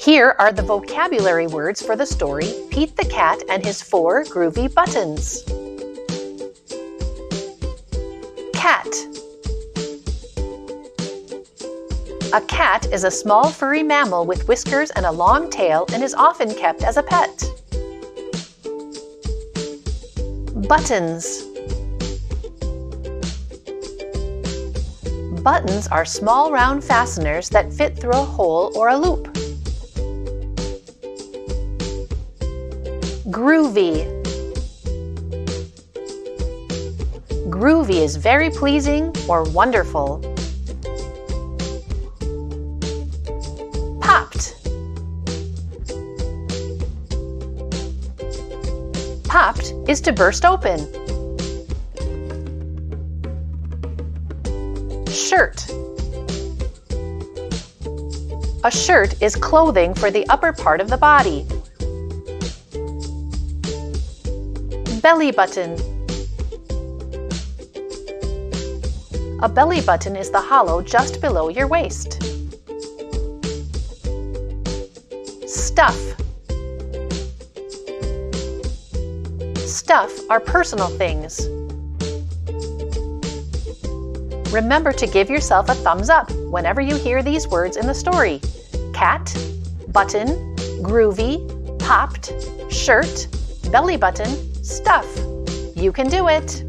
Here are the vocabulary words for the story, Pete the Cat and His 4 Groovy Buttons. Cat. A cat is a small furry mammal with whiskers and a long tail and is often kept as a pet. Buttons. Buttons are small round fasteners that fit through a hole or a loop. Groovy. Groovy is very pleasing or wonderful. Popped. Popped is to burst open. Shirt. A shirt is clothing for the upper part of the body. Belly button. A belly button is the hollow just below your waist. Stuff. Stuff are personal things. Remember to give yourself a thumbs up whenever you hear these words in the story. Cat, button, groovy, popped, shirt, belly button, stuff. You can do it!